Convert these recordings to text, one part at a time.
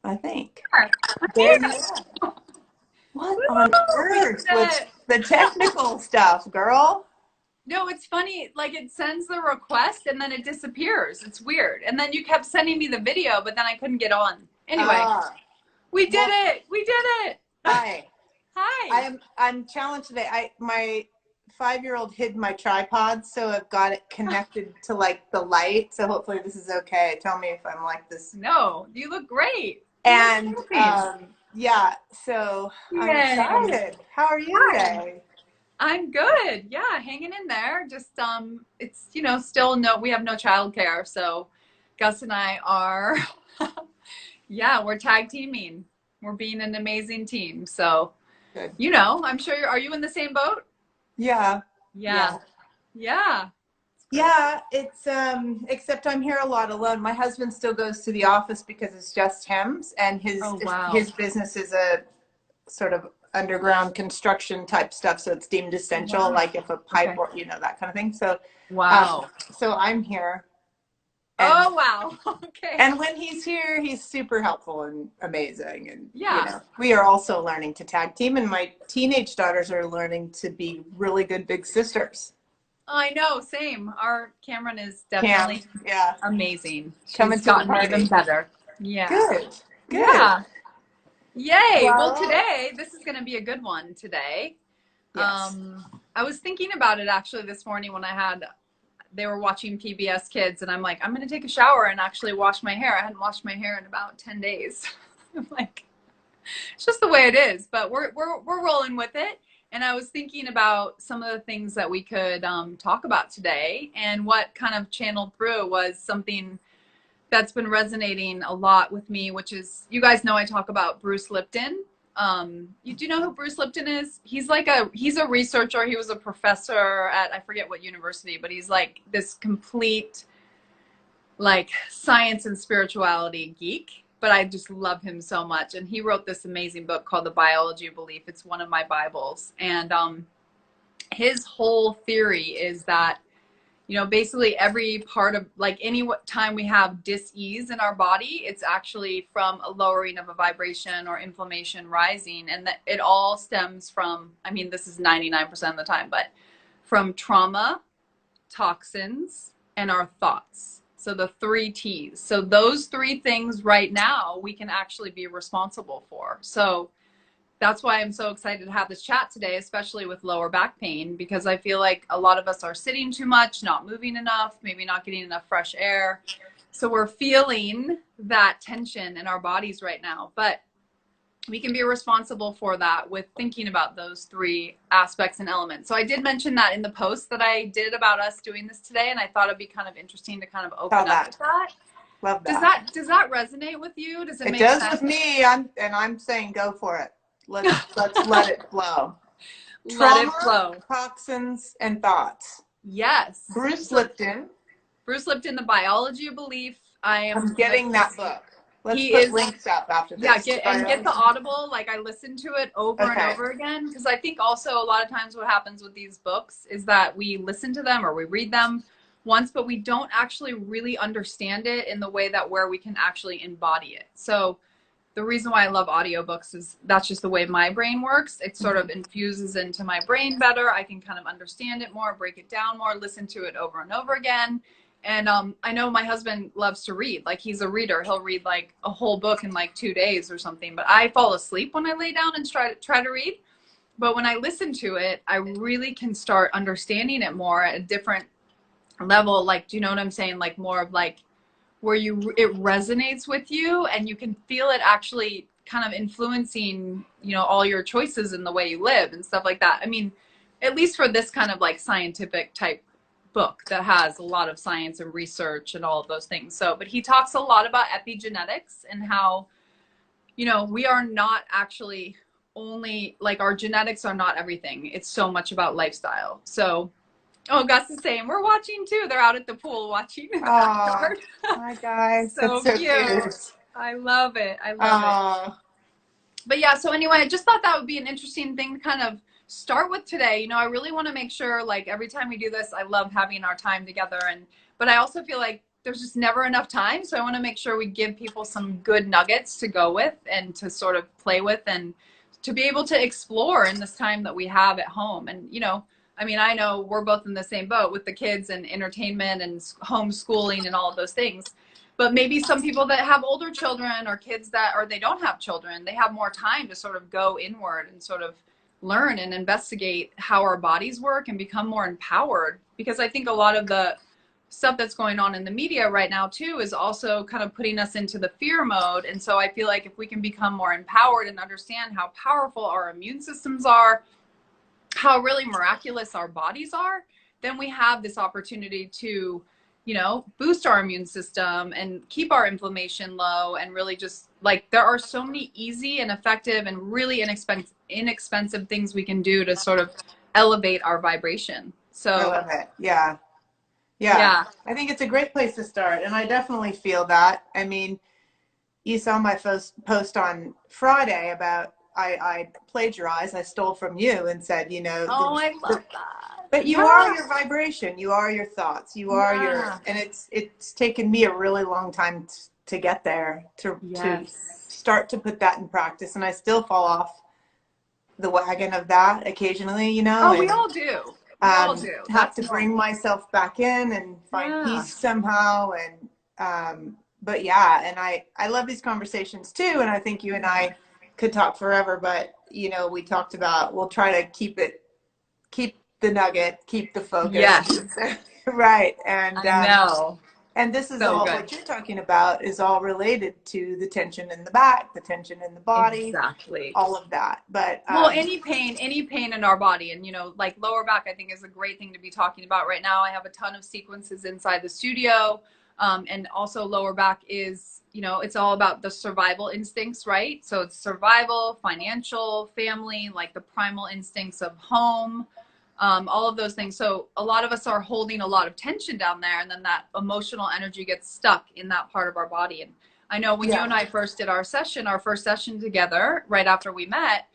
I think. I'm There here. you are. What on Woo! We earth? did What's it. the technical stuff, girl? No, it's funny. Like it sends the request and then it disappears. It's weird. And then you kept sending me the video, but then I couldn't get on. Anyway, Ah, we did well, it. We did it. hi. Hi. I'm challenged today. My 5-year-old hid my tripod, so I've got it connected to like the light. So hopefully this is okay. Tell me if I'm like this. No, you look great. And You yeah, so I'm Yay. excited. How are you Hi. today? I'm good. Yeah, hanging in there. Just it's still no we have no childcare, so Gus and I are yeah, we're tag teaming. We're being an amazing team. So, Good. I'm sure are you in the same boat? Yeah. Yeah. Yeah. Yeah, it's except I'm here a lot alone. My husband still goes to the office because it's just him, and Oh, wow. his business is a sort of underground construction type stuff, so it's deemed essential, Wow. like if a pipe Okay. or that kind of thing. So Wow. so I'm here, and Oh, wow. Okay. and when he's here, he's super helpful and amazing, and Yeah. we are also learning to tag team, and my teenage daughters are learning to be really good big sisters. I know, same. Our Cameron is Cam, definitely yeah, amazing. coming She's to the gotten even party. better. Yeah. Good, good. Yeah. Yay. Well, Well, today, this is going to be a good one today. yes. I was thinking about it actually this morning when they were watching PBS Kids, and I'm like, I'm going to take a shower and actually wash my hair. I hadn't washed my hair in about 10 days. I'm like, it's just the way it is, but we're rolling with it. And I was thinking about some of the things that we could talk about today, and what kind of channeled through was something that's been resonating a lot with me, which is, you guys know I talk about Bruce Lipton. You do know who Bruce Lipton is? He's a researcher. He was a professor at, I forget what university, but he's like this complete like science and spirituality geek. But I just love him so much. And he wrote this amazing book called The Biology of Belief. It's one of my Bibles. And his whole theory is that basically every part of, like, any time we have dis-ease in our body, it's actually from a lowering of a vibration or inflammation rising. And that it all stems from, I mean, this is 99% of the time, but from trauma, toxins, and our thoughts. So the 3 T's. So those 3 things right now we can actually be responsible for. So that's why I'm so excited to have this chat today, especially with lower back pain, because I feel like a lot of us are sitting too much, not moving enough, maybe not getting enough fresh air. So we're feeling that tension in our bodies right now. But we can be responsible for that with thinking about those 3 aspects and elements. So I did mention that in the post that I did about us doing this today, and I thought it'd be kind of interesting to kind of open up with that. Love that. Does that resonate with you? Does it make does sense? with me. I'm saying go for it. Let's let it flow. Let it flow. Toxins, and thoughts. Yes. Bruce Lipton. Bruce Lipton, The Biology of Belief. I'm getting that book. Let's put links up after this. Yeah, get the Audible. Like, I listen to it over and over again, because I think also a lot of times what happens with these books is that we listen to them or we read them once, but we don't actually really understand it in the way that where we can actually embody it. So the reason why I love audiobooks is that's just the way my brain works. It sort of infuses into my brain better. I can kind of understand it more, break it down more, listen to it over and over again. And I know my husband loves to read. Like, he's a reader. He'll read like a whole book in like 2 days or something. But I fall asleep when I lay down and try to read. But when I listen to it, I really can start understanding it more at a different level. Like, do you know what I'm saying? Like, more of like where it resonates with you, and you can feel it actually kind of influencing, all your choices in the way you live and stuff like that. I mean, at least for this kind of like scientific type book that has a lot of science and research and all of those things. So, but he talks a lot about epigenetics and how, we are not actually only, like, our genetics are not everything. It's so much about lifestyle. So, oh, Gus is saying we're watching too. They're out at the pool watching. Oh, hi guys. So cute. I love it. I love it. But yeah, so anyway, I just thought that would be an interesting thing to kind of start with today. I really want to make sure, like, every time we do this, I love having our time together. But I also feel like there's just never enough time. So I want to make sure we give people some good nuggets to go with and to sort of play with and to be able to explore in this time that we have at home. And, you know, I mean, I know we're both in the same boat with the kids and entertainment and homeschooling and all of those things. But maybe some people that have older children or kids that, or they don't have children, they have more time to sort of go inward and sort of learn and investigate how our bodies work and become more empowered. Because I think a lot of the stuff that's going on in the media right now too is also kind of putting us into the fear mode. And so I feel like if we can become more empowered and understand how powerful our immune systems are, how really miraculous our bodies are, then we have this opportunity to, you know, boost our immune system and keep our inflammation low. And really just like, there are so many easy and effective and really inexpensive things we can do to sort of elevate our vibration. So I love it. Yeah. I think it's a great place to start. And I definitely feel that. I mean, you saw my first post on Friday about I plagiarized, I stole from you and said, you know, oh, I love that. But you are your vibration. You are your thoughts. You are your, and it's taken me a really long time to get there, to start to put that in practice. And I still fall off the wagon of that occasionally, you know. Oh, we all do. We all do. Have to bring myself back in and find peace somehow. And, but yeah, and I love these conversations too. And I think you and I could talk forever, but you know, we talked about, we'll try to keep the nugget, keep the focus. Yes. Right. And I know. And this is So all good. what you're talking about is all related to the tension in the back, the tension in the body. Exactly. All of that. But well, any pain in our body, and you know, like lower back, I think is a great thing to be talking about right now. I have a ton of sequences inside the studio. And also lower back is, you know, it's all about the survival instincts, right? So it's survival, financial, family, like the primal instincts of home, all of those things. So a lot of us are holding a lot of tension down there, and then that emotional energy gets stuck in that part of our body. And I know when you and I first did our first session together, right after we met,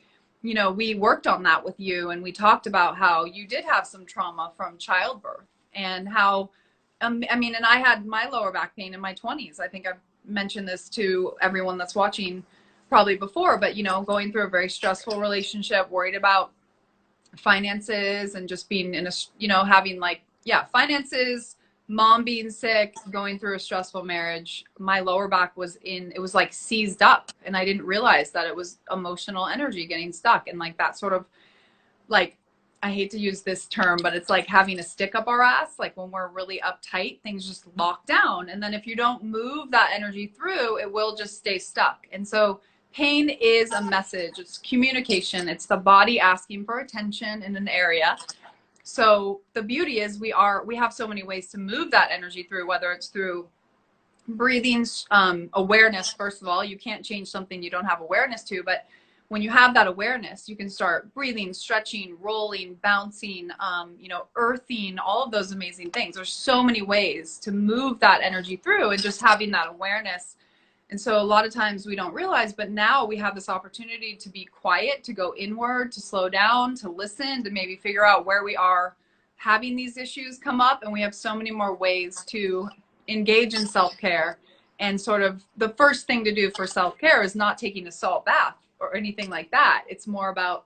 you know, we worked on that with you, and we talked about how you did have some trauma from childbirth and how, I mean, and I had my lower back pain in my 20s. I think I've mentioned this to everyone that's watching probably before, but, you know, going through a very stressful relationship, worried about finances and just being in a, you know, having like, finances, mom being sick, going through a stressful marriage. My lower back was it was like seized up, and I didn't realize that it was emotional energy getting stuck. And like that sort of like, I hate to use this term, but it's like having a stick up our ass. Like when we're really uptight, things just lock down. And then if you don't move that energy through, it will just stay stuck. And so pain is a message. It's communication. It's the body asking for attention in an area. So the beauty is we have so many ways to move that energy through, whether it's through breathing, awareness. First of all, you can't change something you don't have awareness to, but when you have that awareness, you can start breathing, stretching, rolling, bouncing, you know, earthing, all of those amazing things. There's so many ways to move that energy through, and just having that awareness. And so a lot of times we don't realize, but now we have this opportunity to be quiet, to go inward, to slow down, to listen, to maybe figure out where we are having these issues come up. And we have so many more ways to engage in self-care. And sort of the first thing to do for self-care is not taking a salt bath or anything like that. It's more about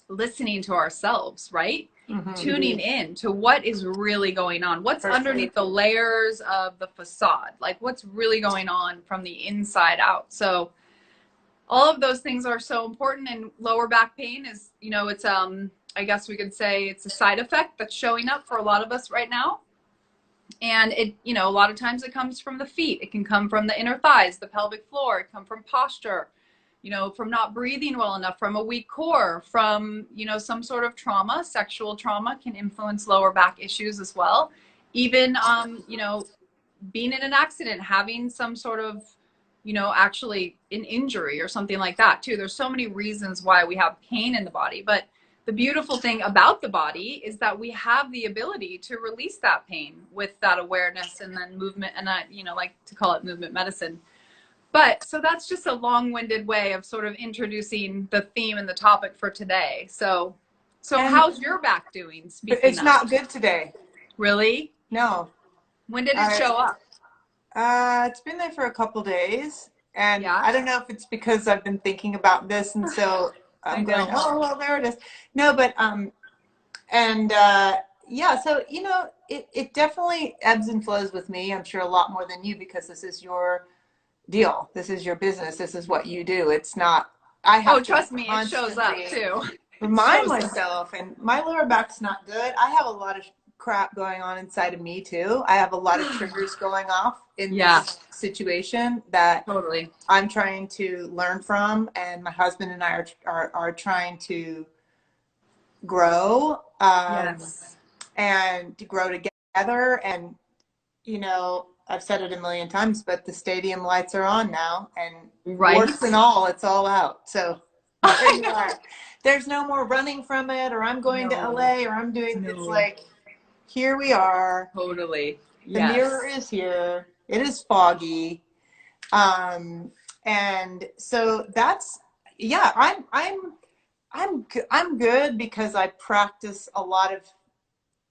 listening to ourselves, right? Mm-hmm. Tuning in to what is really going on. What's underneath the layers of the facade? Like what's really going on from the inside out? So all of those things are so important. And lower back pain is, you know, it's, I guess we could say it's a side effect that's showing up for a lot of us right now. And it, you know, a lot of times it comes from the feet. It can come from the inner thighs, the pelvic floor. It can come from posture, you know, from not breathing well enough, from a weak core, from, you know, some sort of trauma. Sexual trauma can influence lower back issues as well. Even, you know, being in an accident, having some sort of, you know, actually an injury or something like that too. There's so many reasons why we have pain in the body. But the beautiful thing about the body is that we have the ability to release that pain with that awareness and then movement. And I, you know, like to call it movement medicine. But so that's just a long-winded way of sort of introducing the theme and the topic for today. So how's your back doing? It's not good today. Really? No. When did it show up? It's been there for a couple days, and Yeah. I don't know if it's because I've been thinking about this, and so I'm going, oh, well, there it is. No, but and yeah, so it definitely ebbs and flows with me. I'm sure a lot more than you because this is your deal. This is your business. This is what you do. It's not. I Oh, have to trust me, it shows up constantly too. It remind shows up. myself, and my lower back's not good. I have a lot of crap going on inside of me too. I have a lot of triggers going off in Yeah, this situation that totally. I'm trying to learn from, and my husband and I are trying to grow, Yes. and to grow together. And I've said it a million times, but the stadium lights are on now, and Right. warts and all, it's all out. So there I you know. are. There's no more running from it, or I'm going to No, LA, or I'm doing. It's no, like, here we are. totally. The mirror Yes. is here. It is foggy. Um, and so that's, yeah, I'm good because I practice a lot of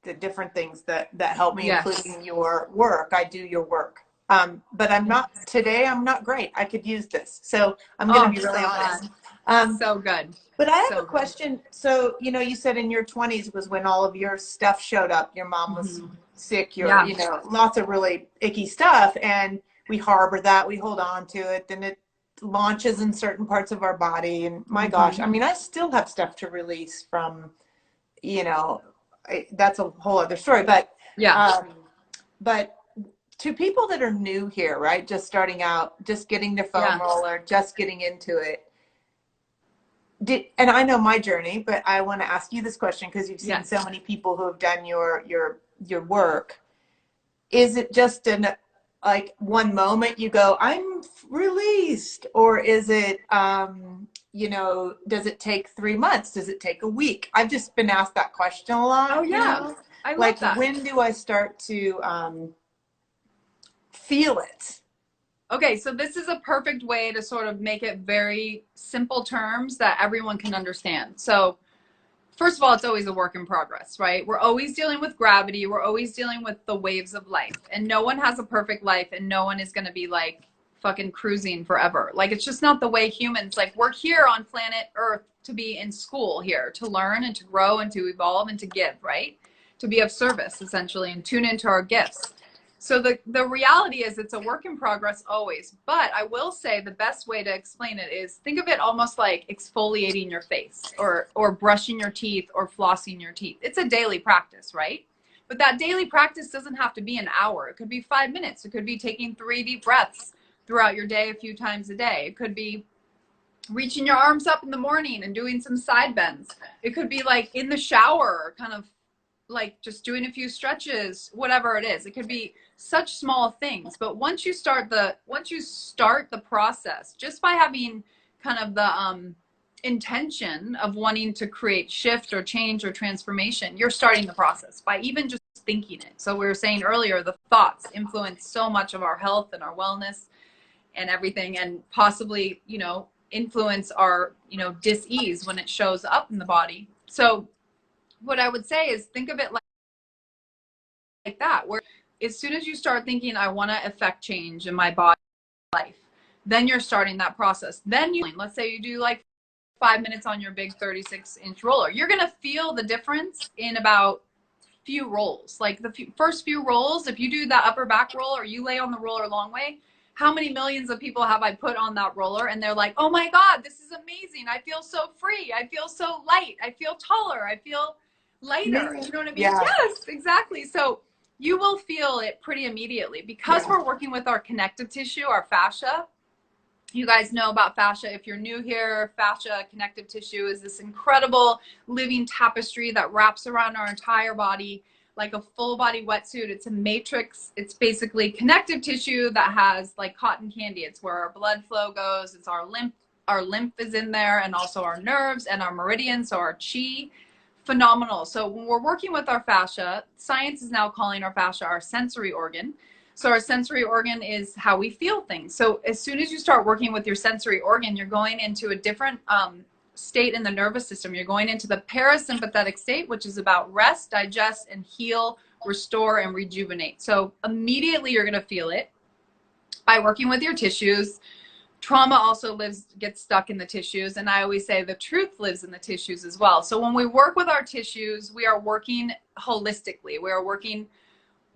the different things that help me, Yes. including your work. I do your work. But I'm Yes. not today. I'm not great. I could use this. So I'm going to Oh, be really so glad. honest. Um, So good. but I have So a good. question. So, you said in your 20s was when all of your stuff showed up. Your mom was Mhm. sick, Yeah. lots of really icky stuff. And we harbor that, we hold on to it, then it launches in certain parts of our body. And my gosh, I Hmm. mean, I still have stuff to release from, you know, that's a whole other story. Yeah. Um, but to people that are new here, right, just starting out, just getting their foam Yeah. roller, just getting into it, and I know my journey, but I want to ask you this question because you've seen so Yes. many people who have done your work. Is it just like one moment you go, I'm released, or is it does it take 3 months? Does it take a week? I've just been asked that question a Oh, lot, yeah. I love like that. when do I start to feel it? Okay, so this is a perfect way to sort of make it very simple terms that everyone can understand. So, first of all, it's always a work in progress, right? We're always dealing with gravity, we're always dealing with the waves of life, and no one has a perfect life, and no one is going to be like fucking cruising forever. Like, it's just not the way humans, like, we're here on planet Earth to be in school here, to learn and to grow and to evolve and to give, right? To be of service, essentially, and tune into our gifts. So the reality is it's a work in progress always. But I will say the best way to explain it is think of it almost like exfoliating your face or brushing your teeth or flossing your teeth. It's a daily practice, right? But that daily practice doesn't have to be an hour. It could be 5 minutes. It could be taking 3 deep breaths throughout your day a few times a day. It could be reaching your arms up in the morning and doing some side bends. It could be like in the shower, kind of like just doing a few stretches, whatever it is. It could be such small things, but once you start the process, just by having kind of the intention of wanting to create shift or change or transformation, you're starting the process by even just thinking it. So we were saying earlier, the thoughts influence so much of our health and our wellness and everything, and possibly influence our dis-ease when it shows up in the body. So what I would say is think of it like that, where as soon as you start thinking, I want to affect change in my body life, then you're starting that process. Then let's say you do like 5 minutes on your big 36-inch roller. You're going to feel the difference in about few rolls. Like the first few rolls, if you do that upper back roll or you lay on the roller a long way, how many millions of people have I put on that roller and they're like, oh my God, this is amazing. I feel so free. I feel so light. I feel taller. I feel lighter. Me, You know what I mean? yeah. Yes, exactly. So you will feel it pretty immediately because Yeah. we're working with our connective tissue, our fascia. You guys know about fascia. If you're new here, fascia, connective tissue, is this incredible living tapestry that wraps around our entire body like a full body wetsuit. It's a matrix. It's basically connective tissue that has like cotton candy. It's where our blood flow goes. It's our lymph. Our lymph is in there, and also our nerves and our meridians, so our chi. Phenomenal. So when we're working with our fascia, science is now calling our fascia our sensory organ. So our sensory organ is how we feel things. So as soon as you start working with your sensory organ, you're going into a different state in the nervous system. You're going into the parasympathetic state, which is about rest, digest, and heal, restore, and rejuvenate. So immediately you're going to feel it. by working with your tissues. Trauma also gets stuck in the tissues. And I always say the truth lives in the tissues as well. So when we work with our tissues, we are working holistically. We are working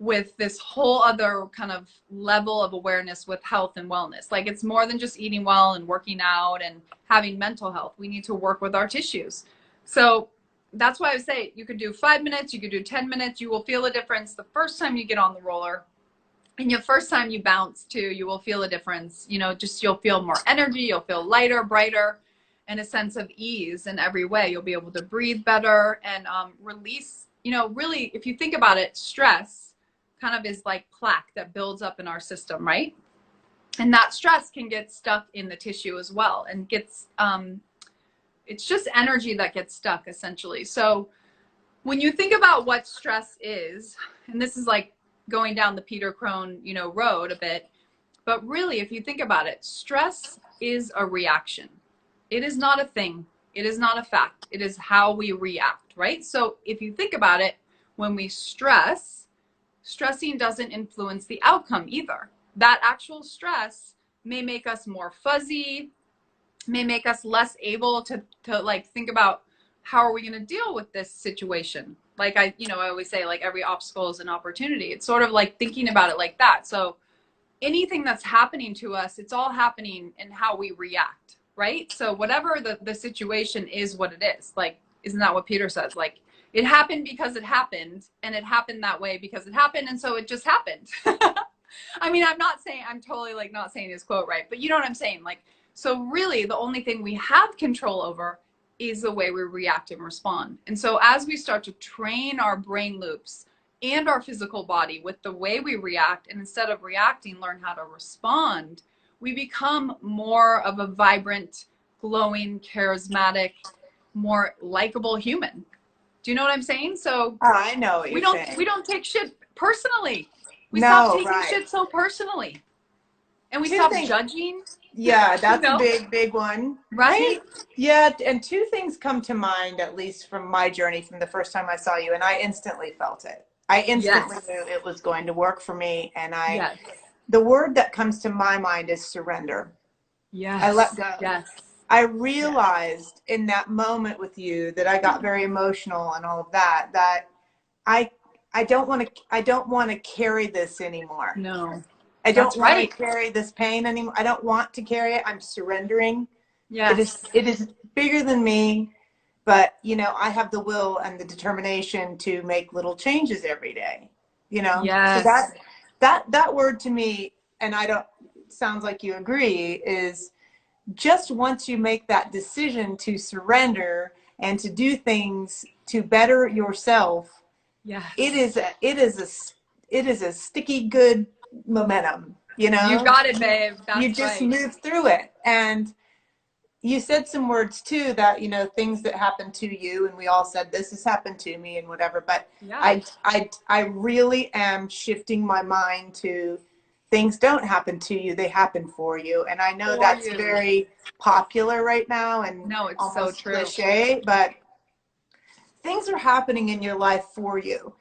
with this whole other kind of level of awareness with health and wellness. Like, it's more than just eating well and working out and having mental health. We need to work with our tissues. So that's why I say you could do 5 minutes, you could do 10 minutes. You will feel a difference the first time you get on the roller. And your first time you bounce too, you will feel a difference. You know, just you'll feel more energy, you'll feel lighter, brighter, and a sense of ease in every way. You'll be able to breathe better and release, you know, really, if you think about it, stress kind of is like plaque that builds up in our system, right? And that stress can get stuck in the tissue as well, and gets, it's just energy that gets stuck essentially. So when you think about what stress is, and this is like going down the Peter Crone, you know, road a bit, but really, if you think about it, stress is a reaction. It is not a thing. It is not a fact. It is how we react, right? So if you think about it, when we stressing doesn't influence the outcome either. That actual stress may make us more fuzzy, may make us less able to like think about, how are we going to deal with this situation? Like I always say, like, every obstacle is an opportunity. It's sort of like thinking about it like that. So anything that's happening to us, it's all happening in how we react, right? So whatever the situation is, what it is. Like, isn't that what Peter says? Like, it happened because it happened, and it happened that way because it happened, and so it just happened. I mean, I'm totally like not saying his quote right, but you know what I'm saying? Like, so really the only thing we have control over is the way we react and respond. And so as we start to train our brain loops and our physical body with the way we react, and instead of reacting, learn how to respond, we become more of a vibrant, glowing, charismatic, more likable human. Do you know what I'm saying? So I know what you're saying. We don't take shit personally. We No, stop taking right. shit so personally. And we Two stop things. judging. Yeah, that's You know? a big one. Right? Yeah, and two things come to mind, at least from my journey, from the first time I saw you, and I instantly felt it. I instantly Yes. knew it was going to work for me, and Yes. the word that comes to my mind is surrender. Yes. I let go. Yes. I realized in that moment with you that I got very emotional and all of that, that I don't want to carry this anymore. No. I don't That's want right. to carry this pain anymore. I don't want to carry it. I'm surrendering. Yes. It is bigger than me, but you know, I have the will and the determination to make little changes every day. You know? Yes. So that word to me, and sounds like you agree, is just once you make that decision to surrender and to do things to better yourself, Yes. it is a sticky good momentum, you know? You got it, babe. That's you just right. move through it. And you said some words too, that, you know, things that happen to you, and we all said this has happened to me and whatever, but Yeah. I really am shifting my mind to things don't happen to you, they happen for you. And I know that's very popular right now and no, it's almost so true. cliche, but things are happening in your life for you.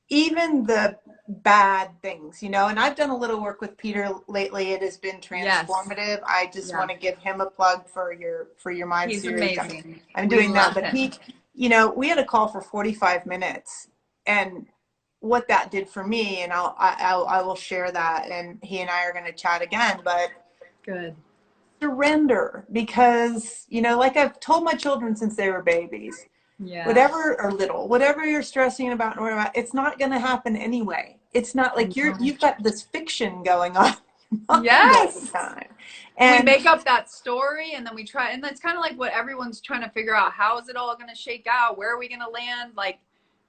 Even the bad things, you know, and I've done a little work with Peter lately. It has been transformative. Yes. I just want to give him a plug for your Mind He's series. Amazing. I'm doing that, but him. You know, we had a call for 45 minutes, and what that did for me, and I will share that, and he and I are going to chat again, but good. Surrender, because, you know, like I've told my children since they were babies, yeah. whatever you're stressing about, it's not going to happen anyway. It's not like you've got this fiction going on. Yes. All the time. And we make up that story, and then we try, and that's kind of like what everyone's trying to figure out. How is it all going to shake out? Where are we going to land? Like,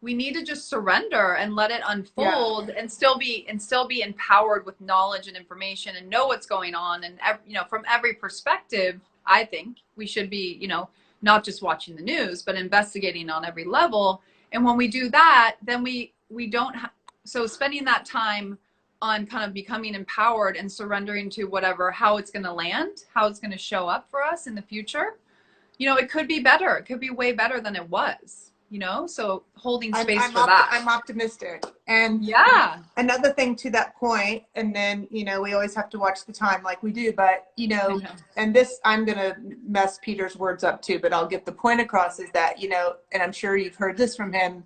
we need to just surrender and let it unfold, and still be empowered with knowledge and information, and know what's going on. And, you know, from every perspective, I think we should be, you know, not just watching the news, but investigating on every level. And when we do that, then we don't so spending that time on kind of becoming empowered and surrendering to whatever, how it's going to land, how it's going to show up for us in the future. You know, it could be better. It could be way better than it was. you know? So holding space for that. I'm optimistic. And yeah, another thing to that point, and then, you know, we always have to watch the time like we do, but, you know, and this, I'm going to mess Peter's words up too, but I'll get the point across is that, you know, and I'm sure you've heard this from him,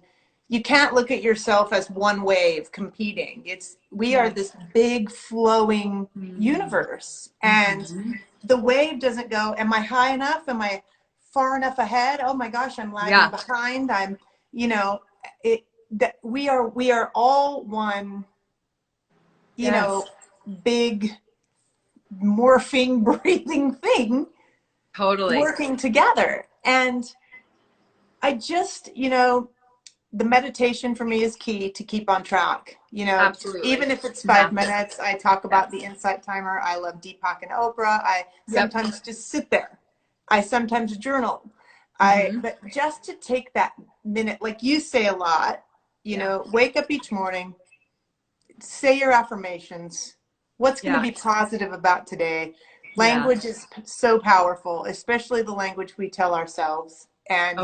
you can't look at yourself as one wave competing. We are this big flowing universe, and the wave doesn't go, am I high enough? Am I far enough ahead? Oh my gosh, I'm lagging behind. I'm, you know, that we are all one, you know, big morphing, breathing thing, totally working together. And I just, you know, the meditation for me is key to keep on track, you know. Absolutely. Even if it's 5 minutes. I talk about the insight timer. I love Deepak and Oprah. I sometimes just sit there. I sometimes journal. But just to take that minute, like you say a lot, you know, wake up each morning, say your affirmations. What's going to be positive about today? Language is so powerful, especially the language we tell ourselves. And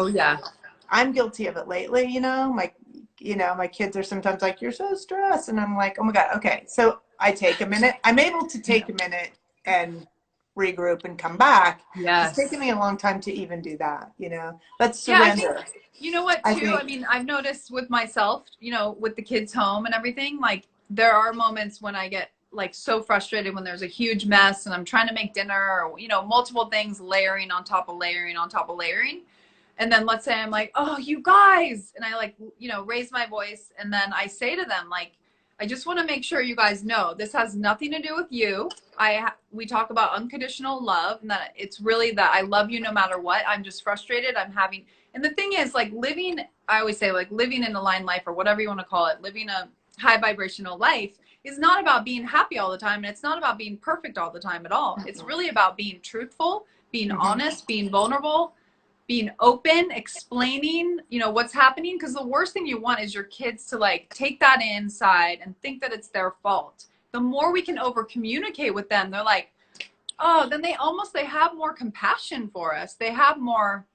I'm guilty of it lately, you know. My kids are sometimes like, you're so stressed, and I'm like, oh my God, okay. So I take a minute. I'm able to take a minute and regroup and come back. It's taken me a long time to even do that, you know. Let's surrender. I think, you know what, too, I mean, I've noticed with myself, you know, with the kids home and everything, like there are moments when I get like so frustrated when there's a huge mess and I'm trying to make dinner, or, you know, multiple things layering on top of layering on top of layering. And then let's say I'm like, oh, you guys, and I like, you know, raise my voice. And then I say to them, like, I just want to make sure you guys know this has nothing to do with you. We talk about unconditional love, and that it's really that I love you no matter what. I'm just frustrated. And the thing is, like, I always say, like, living an aligned life, or whatever you want to call it, living a high vibrational life is not about being happy all the time. And it's not about being perfect all the time at all. It's really about being truthful, being honest, being vulnerable, being open, explaining, you know, what's happening. Because the worst thing you want is your kids to like take that inside and think that it's their fault. The more we can over communicate with them, they're like, oh, then they have more compassion for us. They have more,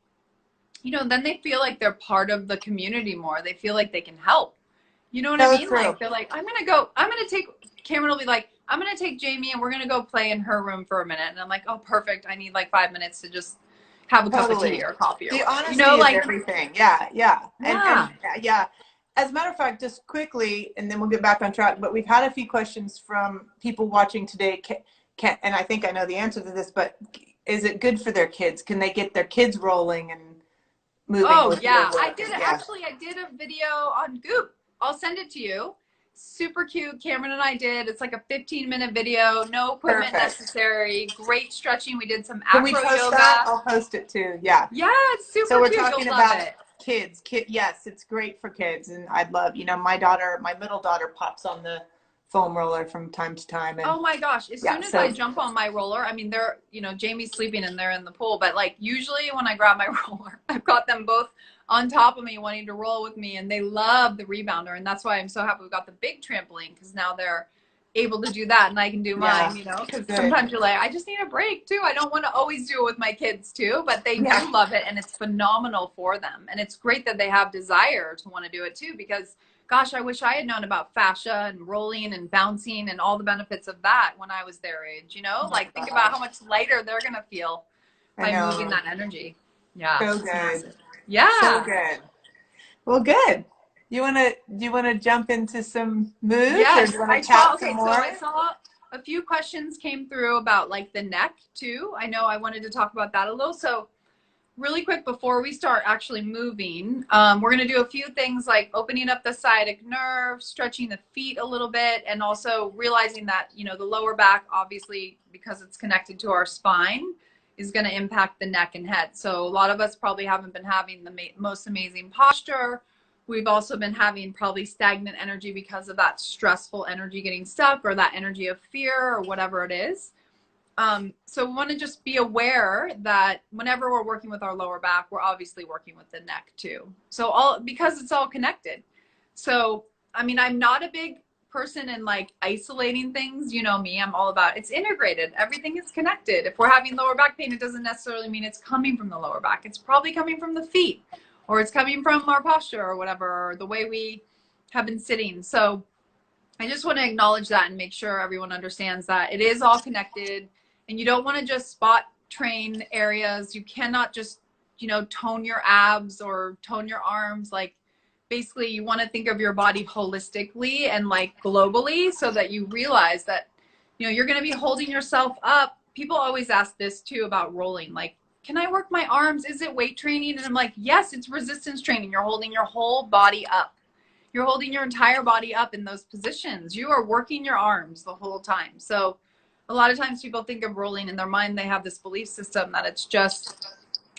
you know, then they feel like they're part of the community more. They feel like they can help. You know what I mean? Like, they're like, Cameron will be like, I'm going to take Jamie and we're going to go play in her room for a minute. And I'm like, oh, perfect. I need like 5 minutes to just have a cup of tea or coffee. Or the honesty, you know, like is everything. And as a matter of fact, just quickly, and then we'll get back on track, but we've had a few questions from people watching today. And I think I know the answer to this, but is it good for their kids? Can they get their kids rolling and moving? Oh, yeah. I did a video on Goop. I'll send it to you. Super cute. Cameron and I did. It's like a 15-minute video. No equipment necessary. Great stretching. We did some acro yoga. That? I'll post it too. Yeah. Yeah, it's super cute. So we're talking about kids. Yes, it's great for kids. And I'd love, you know, my middle daughter pops on the foam roller from time to time. And, oh my gosh. As soon as I jump on my roller, I mean, they're, you know, Jamie's sleeping and they're in the pool. But like usually when I grab my roller, I've got them both on top of me wanting to roll with me, and they love the rebounder. And that's why I'm so happy we got the big trampoline, because now they're able to do that and I can do mine, you know, because sometimes you're like, I just need a break too. I don't want to always do it with my kids too, but they do love it, and it's phenomenal for them. And it's great that they have desire to want to do it too, because gosh, I wish I had known about fascia and rolling and bouncing and all the benefits of that when I was their age, you know, like think about how much lighter they're going to feel by moving that energy. Yeah. So good. Yeah. So good. Well, good. Do you want to jump into some moves? Yes, or do you want to chat some more? So I saw a few questions came through about like the neck too. I know I wanted to talk about that a little. So really quick before we start actually moving, we're going to do a few things like opening up the sciatic nerve, stretching the feet a little bit, and also realizing that, you know, the lower back, obviously, because it's connected to our spine, is going to impact the neck and head. So a lot of us probably haven't been having the most amazing posture. We've also been having probably stagnant energy because of that stressful energy getting stuck, or that energy of fear, or whatever it is. So we want to just be aware that whenever we're working with our lower back, we're obviously working with the neck too. So because it's all connected. So, I mean, I'm not a big person in like isolating things. You know me, I'm all about it's integrated. Everything is connected. If we're having lower back pain, it doesn't necessarily mean it's coming from the lower back. It's probably coming from the feet, or it's coming from our posture or whatever, or the way we have been sitting. So I just want to acknowledge that and make sure everyone understands that it is all connected, and you don't want to just spot train areas. You cannot just, you know, tone your abs or tone your arms. Like, basically you want to think of your body holistically and like globally, so that you realize that, you know, you're going to be holding yourself up. People always ask this too about rolling, like, can I work my arms? Is it weight training? And I'm like, yes, it's resistance training. You're holding your whole body up. You're holding your entire body up in those positions. You are working your arms the whole time. So a lot of times people think of rolling in their mind, they have this belief system that it's just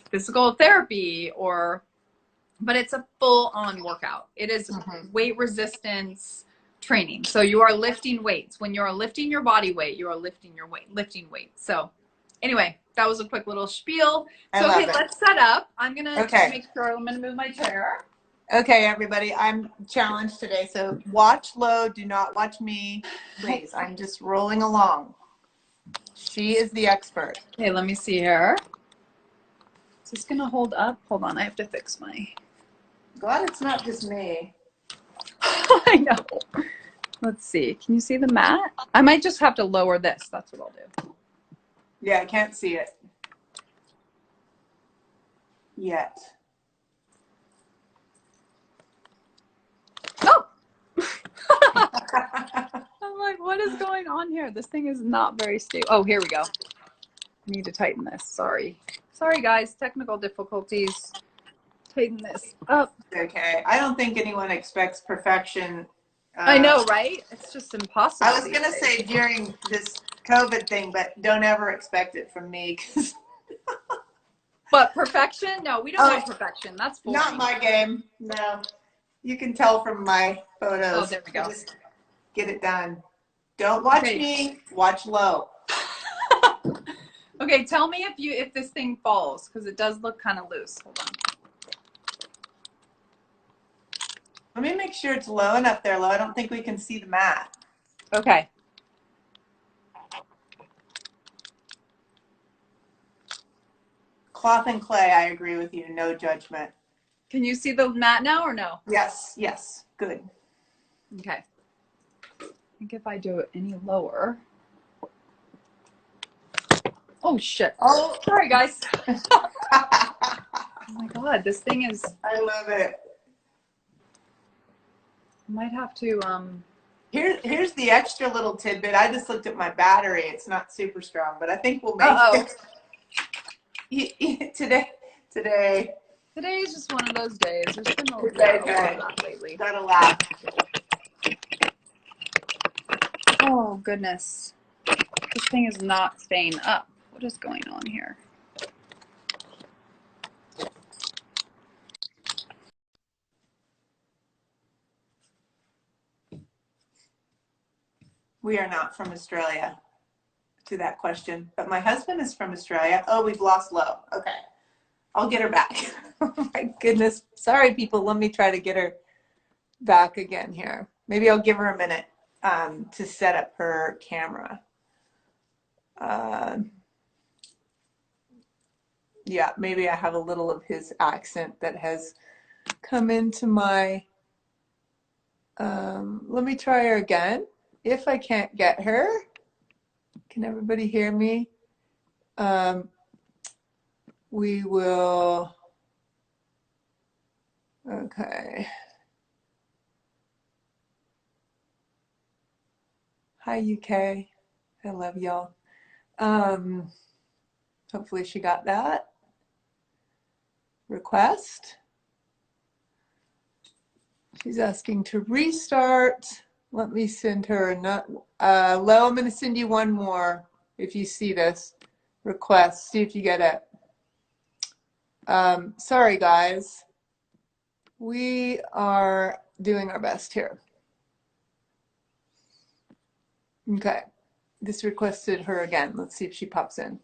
physical therapy, or, but it's a full on workout. It is weight resistance training. So you are lifting weights. When you are lifting your body weight, you are lifting your weight, lifting weights. So anyway, that was a quick little spiel. So okay, let's set up. I'm gonna make sure, I'm gonna move my chair. Okay, everybody, I'm challenged today. So watch Lo, do not watch me, please. I'm just rolling along. She is the expert. Okay, let me see here. Is this gonna hold up? Hold on, I have to fix my. Glad it's not just me. I know. Let's see. Can you see the mat? I might just have to lower this. That's what I'll do. Yeah, I can't see it yet. Oh! I'm like, what is going on here? This thing is not very stable. Oh, here we go. I need to tighten this. Sorry. Sorry, guys. Technical difficulties. Tighten this up. Okay. I don't think anyone expects perfection. I know, right? It's just impossible. I was going to say during this COVID thing, but don't ever expect it from me. But perfection? No, we don't want perfection. That's boring. Not my game. No. You can tell from my photos. Oh, there we go. Just get it done. Don't watch me. Watch Lo. Okay, tell me if this thing falls, because it does look kind of loose. Hold on. Let me make sure it's low enough there, Lo. I don't think we can see the mat. Okay. Cloth and clay, I agree with you. No judgment. Can you see the mat now or no? Yes, yes. Good. Okay. I think if I do it any lower. Oh, shit. Oh, sorry, guys. Oh, my God. This thing is... I love it. I might have to... Here's the extra little tidbit. I just looked at my battery. It's not super strong, but I think we'll make it. Today is just one of those days. There's been a little bit of that lately. Gotta laugh. Oh, goodness. This thing is not staying up. What is going on here? We are not from Australia, to that question. But my husband is from Australia. Oh, we've lost Lo. Okay. I'll get her back. Oh my goodness. Sorry, people. Let me try to get her back again here. Maybe I'll give her a minute to set up her camera. Yeah, maybe I have a little of his accent that has come into my... let me try her again. If I can't get her, can everybody hear me? We will... Okay. Hi, UK. I love y'all. Hopefully she got that request. She's asking to restart. Let me send her a Lo, I'm going to send you one more if you see this request. See if you get it. Sorry, guys. We are doing our best here. Okay. This requested her again. Let's see if she pops in.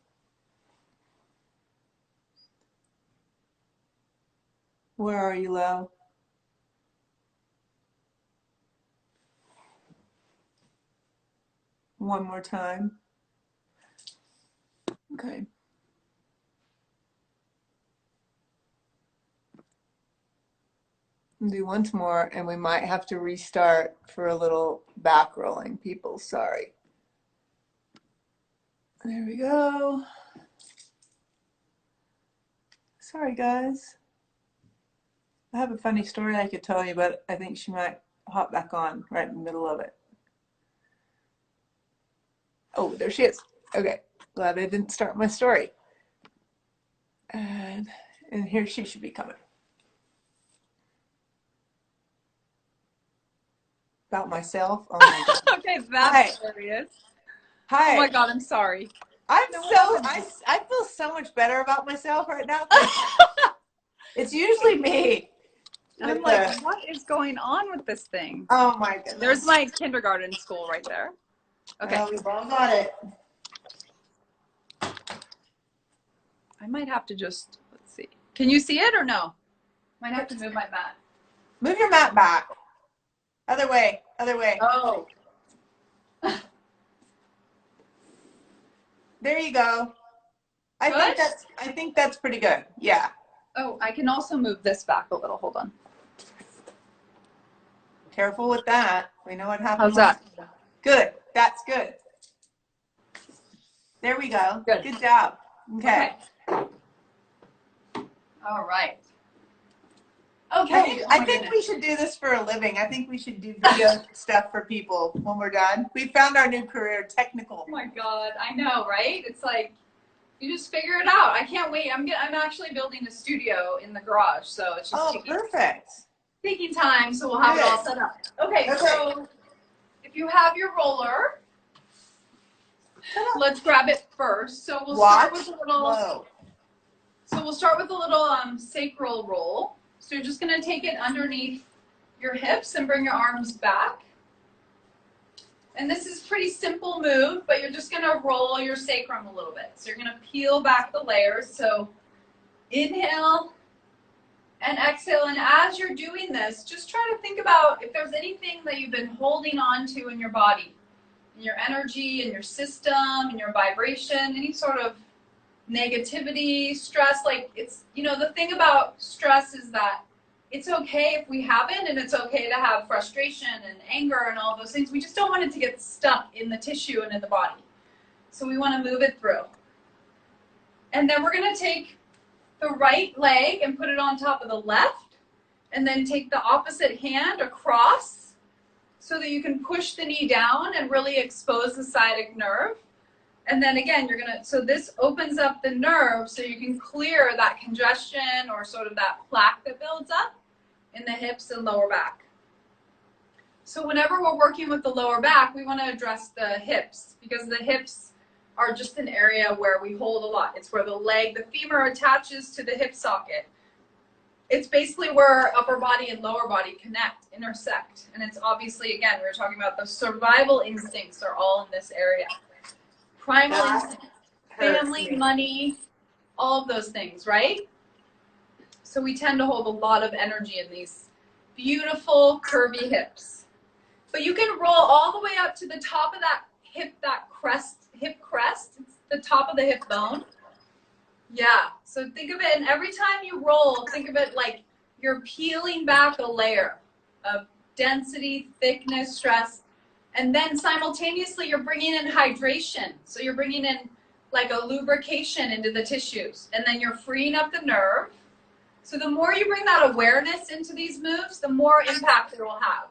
Where are you, Lo? One more time. Okay. Do once more, and we might have to restart for a little back rolling, people. Sorry. There we go. Sorry, guys. I have a funny story I could tell you, but I think she might hop back on right in the middle of it. Oh, there she is. Okay, glad I didn't start my story. And here she should be coming. About myself? Oh my God. Okay, that's hilarious. Hi. Oh my God, I'm sorry. I feel so much better about myself right now. It's usually me. I'm like, what is going on with this thing? Oh my goodness. There's my kindergarten school right there. Okay. Oh, we've all got it. I might have to just, let's see. Can you see it or no? Might have to move my mat. Move your mat back. Other way, other way. Oh. There you go. I think that's pretty good. Yeah. Oh, I can also move this back a little. Hold on. Careful with that. We know what happens. How's that? Good. That's good. There we go. Good. Good job. Okay. All right. Okay. I think we should do this for a living. I think we should do video stuff for people when we're done. We found our new career, technical. Oh my God. I know, right? It's like, you just figure it out. I can't wait. I'm actually building a studio in the garage, so it's just taking time, so we'll have it all set up. Okay, so if you have your roller, let's grab it first. So we'll start with a little. So we'll start with a little sacral roll. So you're just gonna take it underneath your hips and bring your arms back. And this is a pretty simple move, but you're just gonna roll your sacrum a little bit. So you're gonna peel back the layers. So inhale and exhale. And as you're doing this, just try to think about if there's anything that you've been holding on to in your body, in your energy, in your system, in your vibration, any sort of negativity, stress. Like it's, you know, the thing about stress is that it's okay if we have it, and it's okay to have frustration and anger and all those things. We just don't want it to get stuck in the tissue and in the body. So we want to move it through. And then we're going to take the right leg and put it on top of the left, and then take the opposite hand across so that you can push the knee down and really expose the sciatic nerve. And then again, you're going to, so this opens up the nerve so you can clear that congestion or sort of that plaque that builds up in the hips and lower back. So whenever we're working with the lower back, we want to address the hips, because the hips are just an area where we hold a lot. It's where the leg, the femur attaches to the hip socket. It's basically where upper body and lower body connect, intersect. And it's obviously, again, we were talking about the survival instincts are all in this area. Primal instincts, family, money, all of those things, right? So we tend to hold a lot of energy in these beautiful curvy hips. But you can roll all the way up to the top of that hip, hip crest. It's the top of the hip bone. Yeah, so think of it, and every time you roll, think of it like you're peeling back a layer of density, thickness, stress, and then simultaneously you're bringing in hydration. So you're bringing in like a lubrication into the tissues, and then you're freeing up the nerve. So the more you bring that awareness into these moves, the more impact it will have.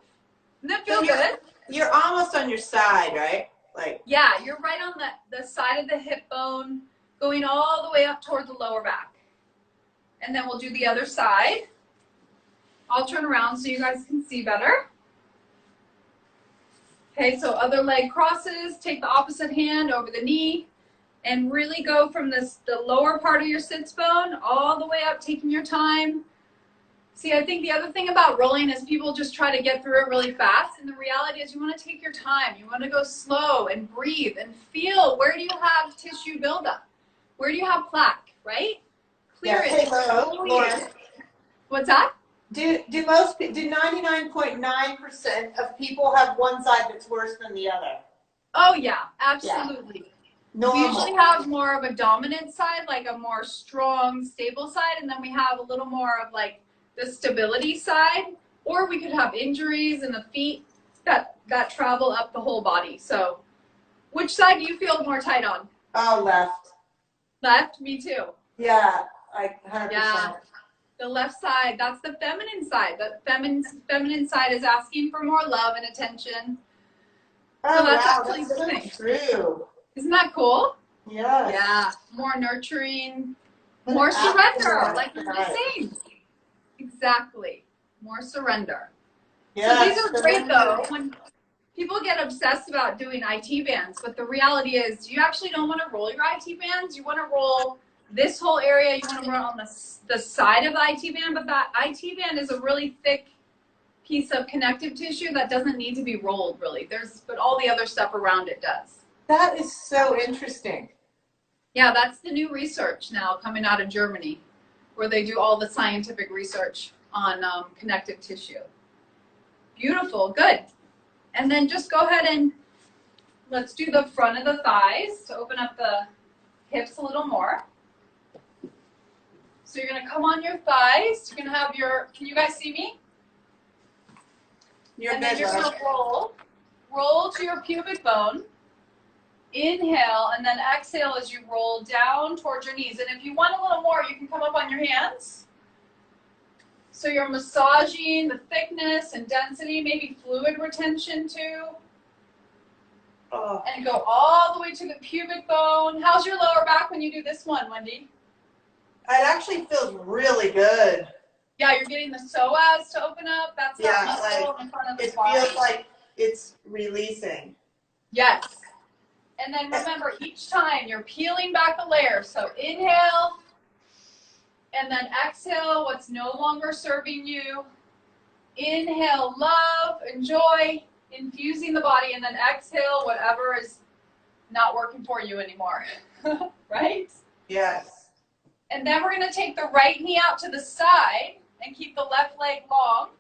Doesn't that feel good? You're almost on your side, right? Like, yeah, you're right on the side of the hip bone, going all the way up toward the lower back. And then we'll do the other side. I'll turn around so you guys can see better. Okay, so other leg crosses, take the opposite hand over the knee, and really go from the lower part of your sits bone all the way up, taking your time. See, I think the other thing about rolling is people just try to get through it really fast, and the reality is you want to take your time. You want to go slow and breathe and feel, where do you have tissue buildup? Where do you have plaque, right? Clear it. Lauren. What's that? Do 99.9% of people have one side that's worse than the other? Oh yeah, absolutely. Yeah. Normal. We usually have more of a dominant side, like a more strong, stable side, and then we have a little more of like the stability side. or we could have injuries in the feet that travel up the whole body. So which side do you feel more tight on? Oh, left. Left? Me too. Yeah, 100%. Yeah. The left side, that's the feminine side. The feminine side is asking for more love and attention. Oh, So that's wow, actually that's the so thing. true. Isn't that cool? Yes. Yeah. More nurturing, more surrender, like we were saying. Exactly. More surrender. Yes, so these are great though. When people get obsessed about doing IT bands, but the reality is you actually don't want to roll your IT bands. You want to roll this whole area. You want to roll on the side of the IT band, but that IT band is a really thick piece of connective tissue that doesn't need to be rolled really. But all the other stuff around it does. That is so interesting. Yeah, that's the new research now coming out of Germany, where they do all the scientific research on connective tissue. Beautiful, good. And then just go ahead and let's do the front of the thighs to open up the hips a little more. So you're going to come on your thighs. You're going to have can you guys see me? You're and then you're going to roll to your pubic bone. Inhale, and then exhale as you roll down towards your knees. And if you want a little more, you can come up on your hands. So you're massaging the thickness and density, maybe fluid retention too. Oh. And go all the way to the pubic bone. How's your lower back when you do this one, Wendy? It actually feels really good. Yeah, you're getting the psoas to open up. That's that muscle like, in front of the it spine. feels like it's releasing. Yes. And then remember, each time you're peeling back a layer. So inhale, and then exhale what's no longer serving you. Inhale, love, enjoy, infusing the body, and then exhale whatever is not working for you anymore. Right? Yes. And then we're going to take the right knee out to the side and keep the left leg long.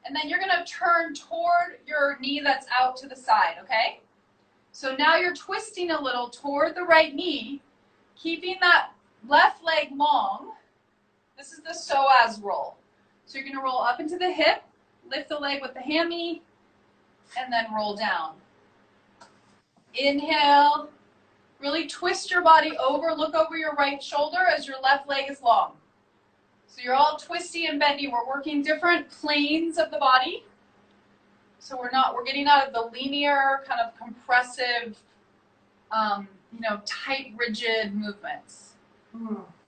And then you're going to turn toward your knee that's out to the side, okay? So now you're twisting a little toward the right knee, keeping that left leg long. This is the psoas roll. So you're going to roll up into the hip, lift the leg with the hammy, and then roll down. Inhale. Really twist your body over, look over your right shoulder as your left leg is long. So you're all twisty and bendy. We're working different planes of the body. So we're getting out of the linear, kind of compressive, tight, rigid movements.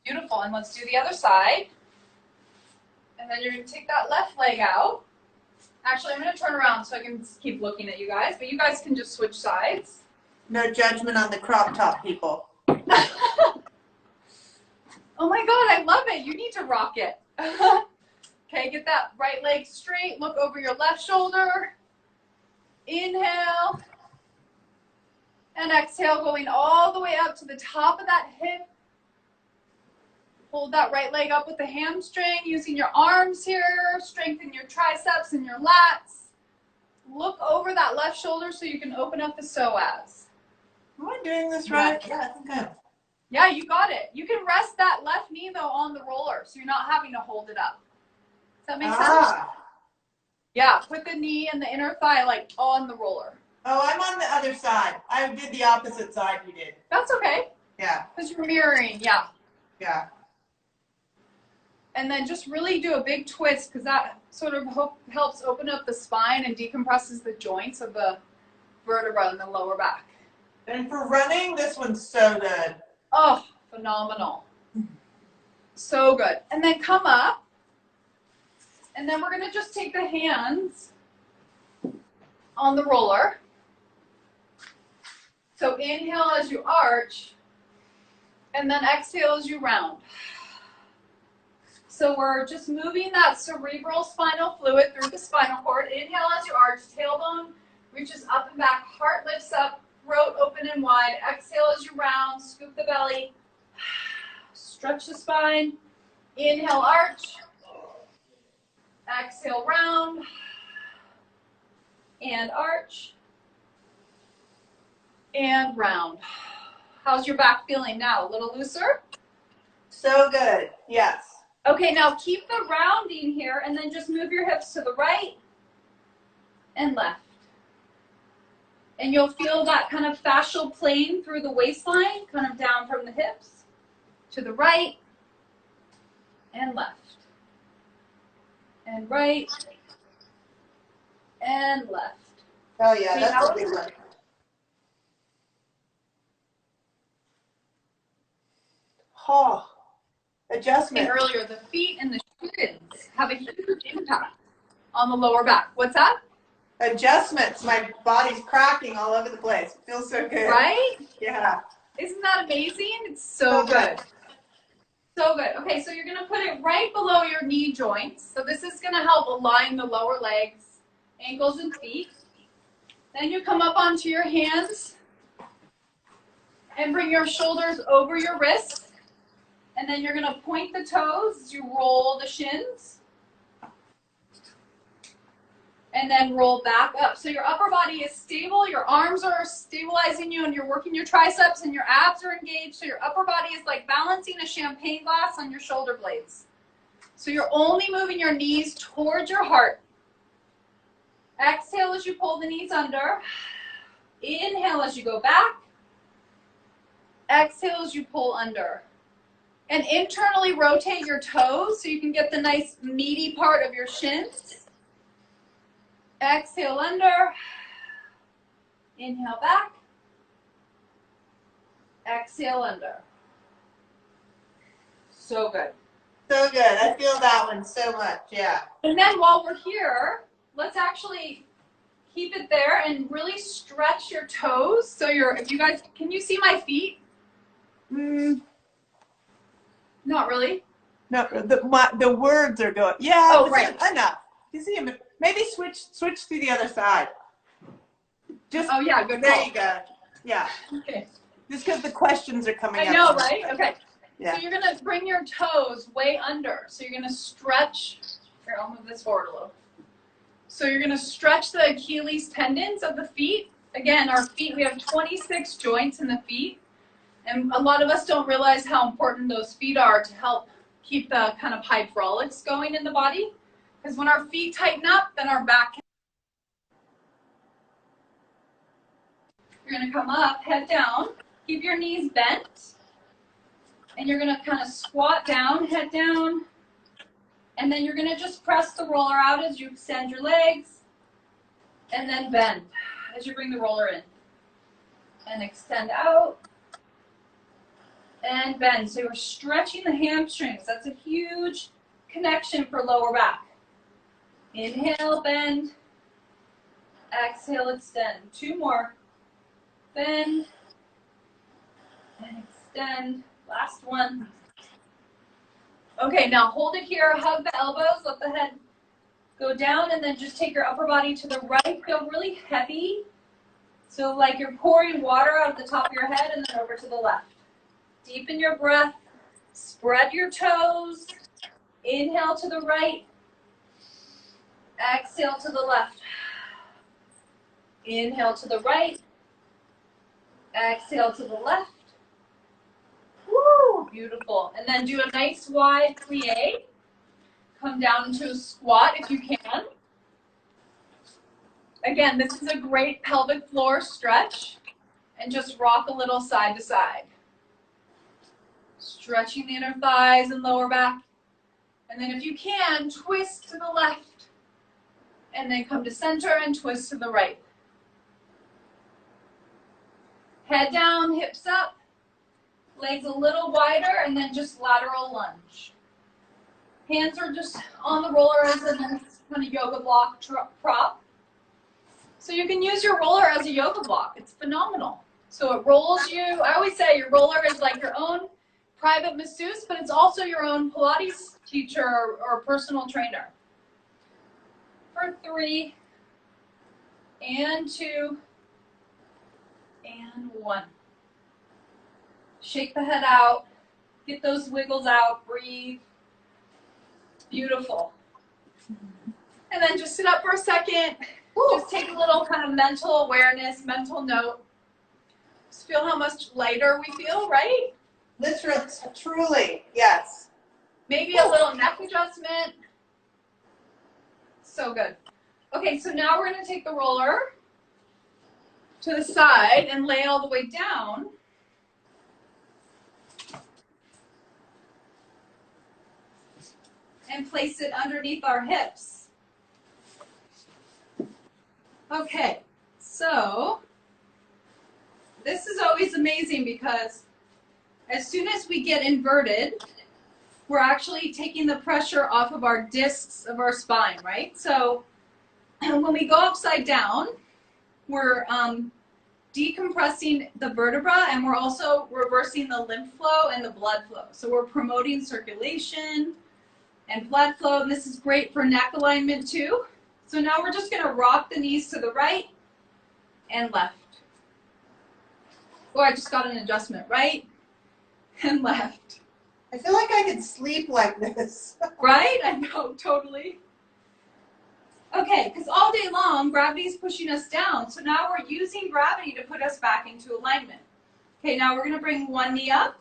Beautiful. And let's do the other side. And then you're going to take that left leg out. Actually, I'm going to turn around so I can keep looking at you guys, but you guys can just switch sides. No judgment on the crop top, people. Oh my God, I love it. You need to rock it. Okay, get that right leg straight. Look over your left shoulder. Inhale. And exhale, going all the way up to the top of that hip. Hold that right leg up with the hamstring, using your arms here. Strengthen your triceps and your lats. Look over that left shoulder so you can open up the psoas. Am I doing this right? Yeah, I think I am. Yeah, you got it. You can rest that left knee, though, on the roller, so you're not having to hold it up. Does that make sense? Yeah, put the knee and the inner thigh, like, on the roller. Oh, I'm on the other side. I did the opposite side you did. That's okay. Yeah. Because you're mirroring, yeah. Yeah. And then just really do a big twist, because that sort of helps open up the spine and decompresses the joints of the vertebra in the lower back. And for running, this one's so good. Oh, phenomenal. So good. And then come up. And then we're going to just take the hands on the roller. So inhale as you arch. And then exhale as you round. So we're just moving that cerebral spinal fluid through the spinal cord. Inhale as you arch. Tailbone reaches up and back. Heart lifts up. Throat open and wide. Exhale as you round. Scoop the belly. Stretch the spine. Inhale, arch. Exhale, round. And arch. And round. How's your back feeling now? A little looser? So good. Yes. Okay, now keep the rounding here and then just move your hips to the right and left. And you'll feel that kind of fascial plane through the waistline, kind of down from the hips to the right and left. And right and left. Oh yeah, that's a big one. Oh, adjustment. And earlier, the feet and the shins have a huge impact on the lower back. What's that? Adjustments. My body's cracking all over the place. It feels so good. Right? Yeah. Isn't that amazing? It's so good. So good. Okay, so you're going to put it right below your knee joints. So this is going to help align the lower legs, ankles, and feet. Then you come up onto your hands and bring your shoulders over your wrists. And then you're going to point the toes as you roll the shins. And then roll back up. So your upper body is stable, your arms are stabilizing you, and you're working your triceps, and your abs are engaged. So your upper body is like balancing a champagne glass on your shoulder blades. So you're only moving your knees towards your heart. Exhale as you pull the knees under. Inhale as you go back. Exhale as you pull under. And internally rotate your toes so you can get the nice meaty part of your shins. Exhale under. Inhale back. Exhale under. So good. So good. I feel that one so much. Yeah. And then while we're here, let's actually keep it there and really stretch your toes. So if you guys, can you see my feet? Not really. No, the words are going. Yeah. Oh, right. Enough. You see him. Maybe switch to the other side. Just. Oh yeah, good. There you go. Yeah. Okay. Just because the questions are coming up. I know, right? Okay. Yeah. So you're gonna bring your toes way under. So you're gonna stretch. Here, I'll move this forward a little. So you're gonna stretch the Achilles tendons of the feet. Again, our feet, we have 26 joints in the feet. And a lot of us don't realize how important those feet are to help keep the kind of hydraulics going in the body. Because when our feet tighten up, then our back can. You're going to come up, head down, keep your knees bent, and you're going to kind of squat down, head down, and then you're going to just press the roller out as you extend your legs, and then bend as you bring the roller in. And extend out, and bend. So you're stretching the hamstrings. That's a huge connection for lower back. Inhale, bend. Exhale, extend. Two more. Bend. And extend. Last one. Okay, now hold it here. Hug the elbows. Let the head go down. And then just take your upper body to the right. Feel really heavy. So like you're pouring water out of the top of your head and then over to the left. Deepen your breath. Spread your toes. Inhale to the right. Exhale to the left. Inhale to the right. Exhale to the left. Woo! Beautiful. And then do a nice wide plie. Come down into a squat if you can. Again, this is a great pelvic floor stretch. And just rock a little side to side. Stretching the inner thighs and lower back. And then if you can, twist to the left. And then come to center and twist to the right. Head down, hips up. Legs a little wider, and then just lateral lunge. Hands are just on the roller as a nice kind of yoga block prop. So you can use your roller as a yoga block. It's phenomenal. So it rolls you. I always say your roller is like your own private masseuse, but it's also your own Pilates teacher or personal trainer. For 3, and 2, and 1. Shake the head out. Get those wiggles out. Breathe. Beautiful. And then just sit up for a second. Just take a little kind of mental awareness, mental note. Just feel how much lighter we feel, right? Literally, truly, yes. Maybe a little neck adjustment. So good. Okay, so now we're going to take the roller to the side and lay it all the way down. And place it underneath our hips. Okay, so this is always amazing because as soon as we get inverted, we're actually taking the pressure off of our discs of our spine, right? So when we go upside down, we're decompressing the vertebra, and we're also reversing the lymph flow and the blood flow. So we're promoting circulation and blood flow, and this is great for neck alignment too. So now we're just gonna rock the knees to the right and left. Oh, I just got an adjustment, right and left. I feel like I could sleep like this. Right? I know, totally. Okay, because all day long, gravity is pushing us down. So now we're using gravity to put us back into alignment. Okay, now we're going to bring one knee up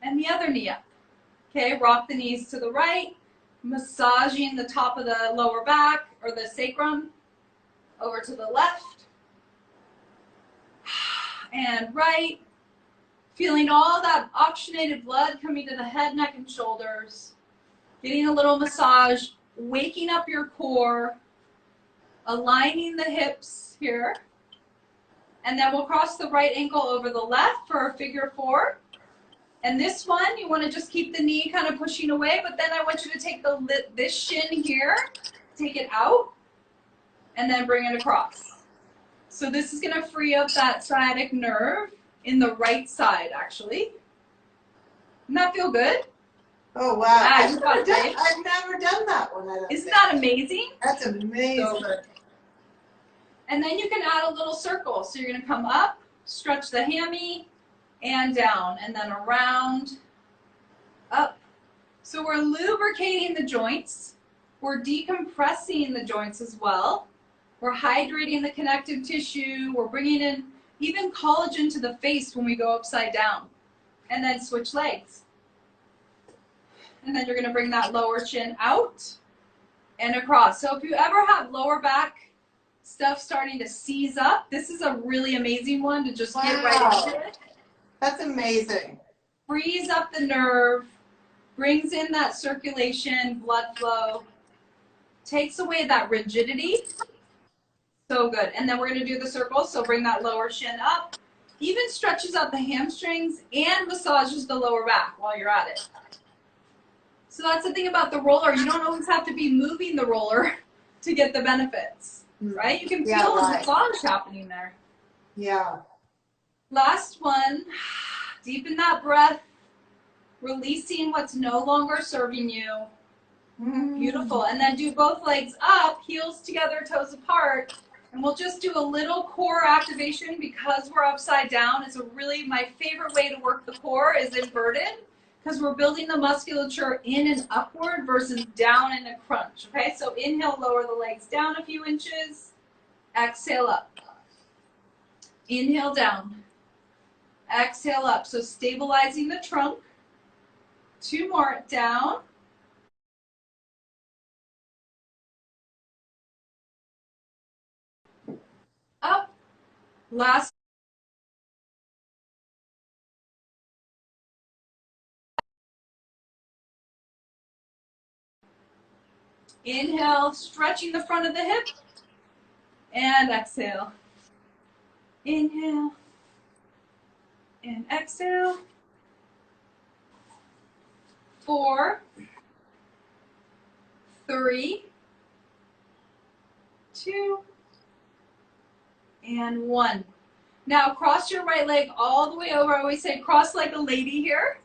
and the other knee up. Okay, rock the knees to the right, massaging the top of the lower back or the sacrum over to the left and right. Feeling all that oxygenated blood coming to the head, neck, and shoulders. Getting a little massage, waking up your core, aligning the hips here. And then we'll cross the right ankle over the left for a figure four. And this one, you want to just keep the knee kind of pushing away, but then I want you to take this shin here, take it out, and then bring it across. So this is going to free up that sciatic nerve in the right side, actually. Doesn't that feel good? Oh, wow. I've never done that one. Isn't that amazing? That's amazing. So good. And then you can add a little circle. So you're going to come up, stretch the hammy, and down, and then around, up. So we're lubricating the joints. We're decompressing the joints as well. We're hydrating the connective tissue. We're bringing in even collagen to the face when we go upside down. And then switch legs. And then you're going to bring that lower shin out and across. So if you ever have lower back stuff starting to seize up, this is a really amazing one to just get right into it. That's amazing. Frees up the nerve, brings in that circulation, blood flow, takes away that rigidity. So good. And then we're going to do the circle. So bring that lower shin up. Even stretches out the hamstrings and massages the lower back while you're at it. So that's the thing about the roller. You don't always have to be moving the roller to get the benefits, right? You can feel the massage happening there. Yeah. Last one. Deepen that breath. Releasing what's no longer serving you. Beautiful. And then do both legs up, heels together, toes apart. And we'll just do a little core activation because we're upside down. It's my favorite way to work the core is inverted because we're building the musculature in and upward versus down in a crunch. Okay, so inhale, lower the legs down a few inches. Exhale up. Inhale down. Exhale up. So stabilizing the trunk. Two more down. Up. Last. Inhale, stretching the front of the hip. And exhale. Inhale. And exhale. 4, 3, 2, and 1. Now cross your right leg all the way over. I always say cross like a lady here.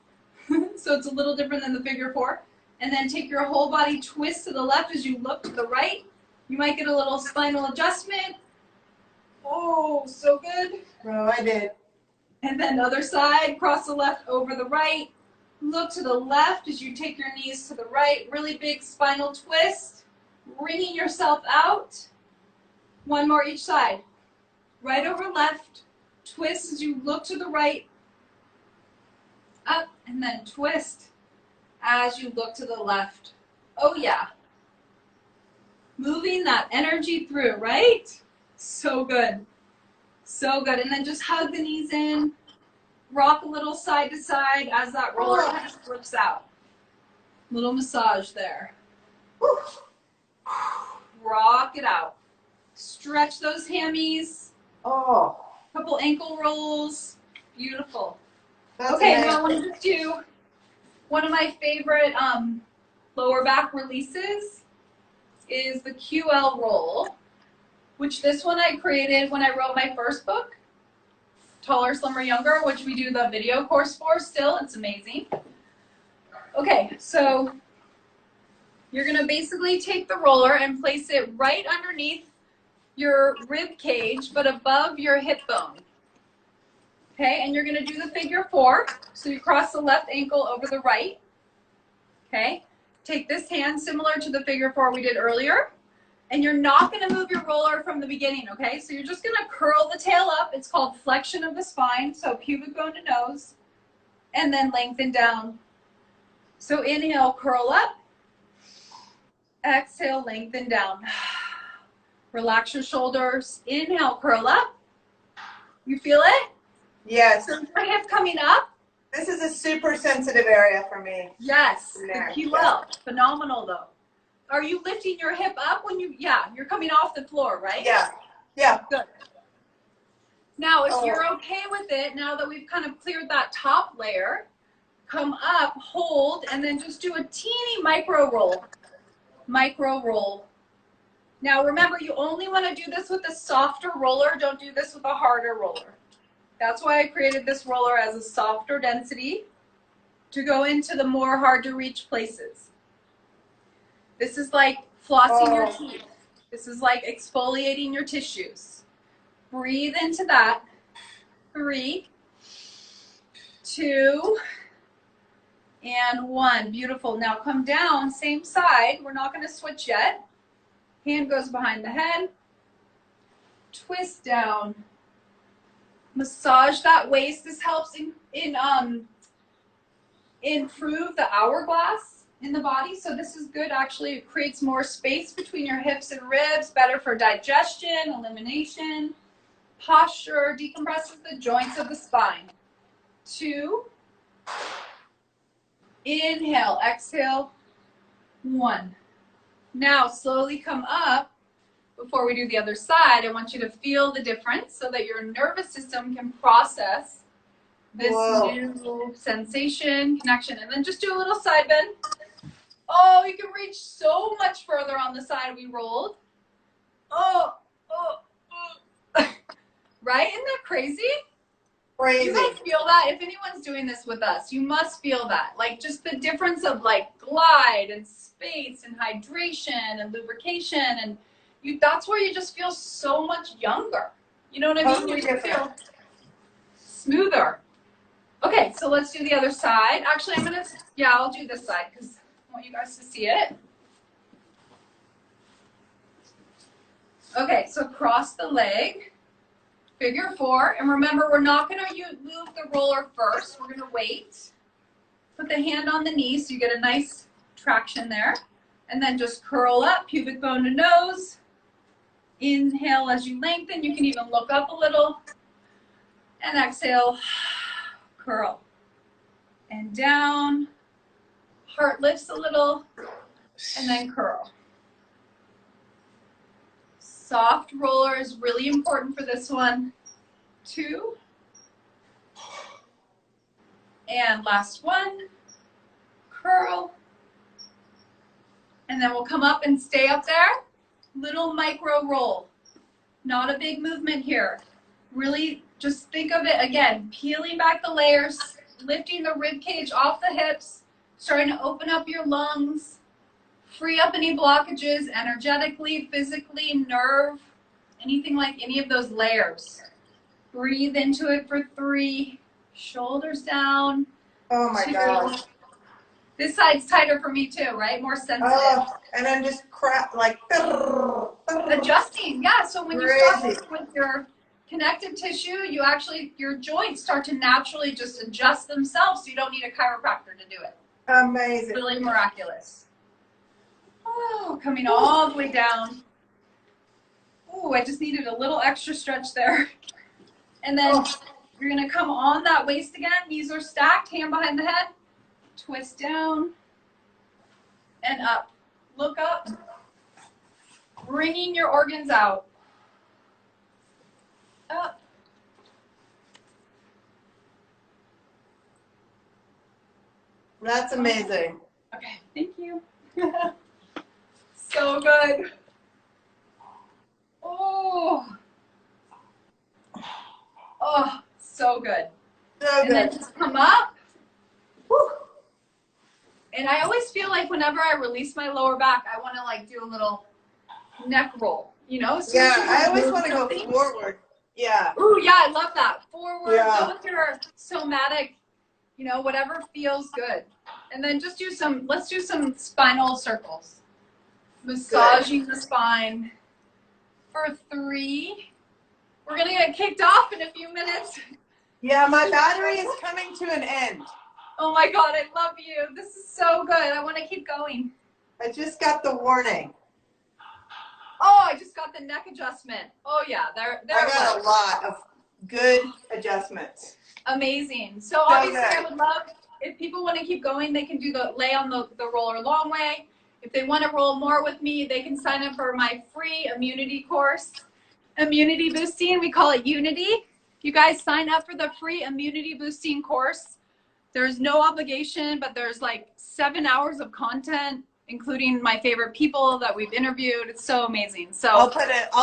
So it's a little different than the figure four. And then take your whole body twist to the left as you look to the right. You might get a little spinal adjustment. Oh, so good. Oh, I did. And then other side, cross the left over the right. Look to the left as you take your knees to the right. Really big spinal twist. Wringing yourself out. One more each side. Right over left. Twist as you look to the right. Up and then twist. as you look to the left. Oh yeah. Moving that energy through, right? So good. So good. And then just hug the knees in. Rock a little side to side as that roller kind of flips out. Little massage there. Rock it out. Stretch those hammies. Oh. Couple ankle rolls. Beautiful. That's okay, amazing. now I want to do one of my favorite lower back releases is the QL roll, which this one I created when I wrote my first book, Taller, Slimmer, Younger, which we do the video course for still. It's amazing. Okay, so you're going to basically take the roller and place it right underneath your rib cage, but above your hip bone. Okay, and you're going to do the figure 4. So you cross the left ankle over the right. Okay, take this hand similar to the figure 4 we did earlier. And you're not going to move your roller from the beginning, okay? So you're just going to curl the tail up. It's called flexion of the spine, so pubic bone to nose, and then lengthen down. So inhale, curl up. Exhale, lengthen down. Relax your shoulders. Inhale, curl up. You feel it? Yes. So your hip coming up. This is a super sensitive area for me. Yes. There. The QL. Phenomenal, though. Are you lifting your hip up when you, yeah, you're coming off the floor, right? Yeah. Yeah. Good. Now, if you're okay with it, now that we've kind of cleared that top layer, come up, hold, and then just do a teeny micro roll. Micro roll. Now, remember, you only want to do this with a softer roller. Don't do this with a harder roller. That's why I created this roller as a softer density to go into the more hard to reach places. This is like flossing your teeth. This is like exfoliating your tissues. Breathe into that. 3, 2, and 1. Beautiful. Now come down, same side. We're not going to switch yet. Hand goes behind the head. Twist down. Massage that waist. This helps improve the hourglass in the body. So this is good. Actually, it creates more space between your hips and ribs, better for digestion, elimination, posture, decompresses the joints of the spine. 2. Inhale, exhale. 1. Now slowly come up. Before we do the other side, I want you to feel the difference so that your nervous system can process this new sensation, connection, and then just do a little side bend. Oh, you can reach so much further on the side we rolled. Right? Isn't that crazy? Crazy. You guys feel that? If anyone's doing this with us, you must feel that. Like just the difference of like glide and space and hydration and lubrication, and that's where you just feel so much younger. You know what I mean? Totally You just different. feel smoother. Okay, so let's do the other side. Actually, I'll do this side because I want you guys to see it. Okay, so cross the leg, figure 4, and remember we're not going to move the roller first. We're going to wait. Put the hand on the knee so you get a nice traction there, and then just curl up, pubic bone to nose. Inhale as you lengthen. You can even look up a little, and exhale, curl, and down. Heart lifts a little, and then curl. Soft roller is really important for this one. 2. And last 1. Curl. And then we'll come up and stay up there. Little micro roll. Not a big movement here. Really just think of it again, peeling back the layers, lifting the rib cage off the hips, starting to open up your lungs. Free up any blockages energetically, physically, nerve, anything like any of those layers. Breathe into it for 3. Shoulders down. Oh my 2. gosh. This side's tighter for me too, right? More sensitive. And then just like adjusting. Yeah, so when you start working with your connective tissue, your joints start to naturally just adjust themselves, so you don't need a chiropractor to do it. Amazing. Really miraculous. Oh, coming all the way down. Oh, I just needed a little extra stretch there. And then you're going to come on that waist again. Knees are stacked, hand behind the head. Twist down and up. Look up. Bringing your organs out. Up. That's amazing. Okay, thank you. So good. Oh. Oh, so good. So and good. Then just come up. Woo. And I always feel like whenever I release my lower back, I want to like do a little neck roll, you know? So yeah, I always want to go forward. Yeah. Ooh, yeah, I love that. Forward, yeah. go with your somatic, you know, whatever feels good. And then just do some, let's do some spinal circles. Massaging the spine for 3. We're going to get kicked off in a few minutes. Yeah, my battery is coming to an end. Oh my God, I love you. This is so good. I want to keep going. I just got the warning. Oh, I just got the neck adjustment. Oh yeah, there I got a lot of good adjustments. Amazing. So obviously I would love, if people want to keep going, they can do the lay on the roller long way. If they want to roll more with me, they can sign up for my free immunity course. Immunity boosting, we call it Unity. You guys sign up for the free immunity boosting course. There's no obligation, but there's like 7 hours of content, including my favorite people that we've interviewed. It's so amazing. So I'll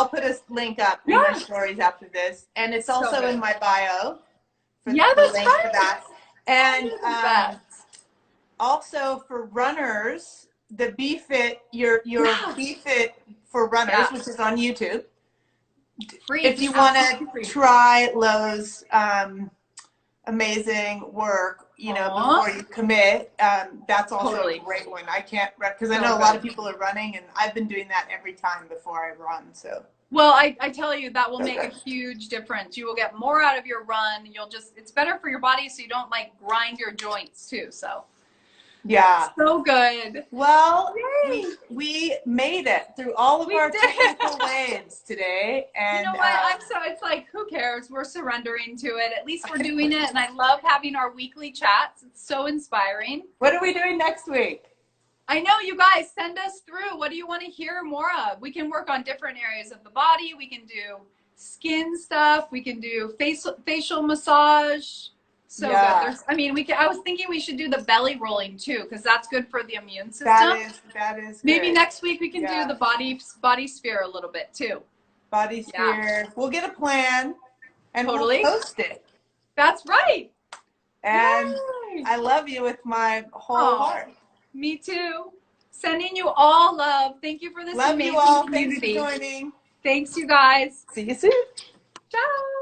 put a link up in my stories after this, and it's also in my bio. For the link for that. And also for runners, the BeFit, your BeFit for runners, which is on YouTube. Free. If you want to try Lo's amazing work, you know, before you commit, that's also a great one. I can't, because I know a lot of people are running, and I've been doing that every time before I run. So. Well, I tell you, that will make a huge difference. You will get more out of your run. You'll just, it's better for your body, so you don't like grind your joints too. So. Yeah. So good. Well, we made it through all of our technical waves today. And you know what? It's like, who cares? We're surrendering to it. At least we're doing it. And I love having our weekly chats. It's so inspiring. What are we doing next week? I know, you guys, send us through. What do you want to hear more of? We can work on different areas of the body. We can do skin stuff. We can do facial massage. So good. I mean, I was thinking we should do the belly rolling too, because that's good for the immune system. That is good. Maybe next week we can do the body sphere a little bit too. Body sphere. We'll get a plan and we'll post it. That's right. And I love you with my whole heart. Me too. Sending you all love. Thank you for this amazing community. Thanks for joining. Thanks, you guys. See you soon. Ciao.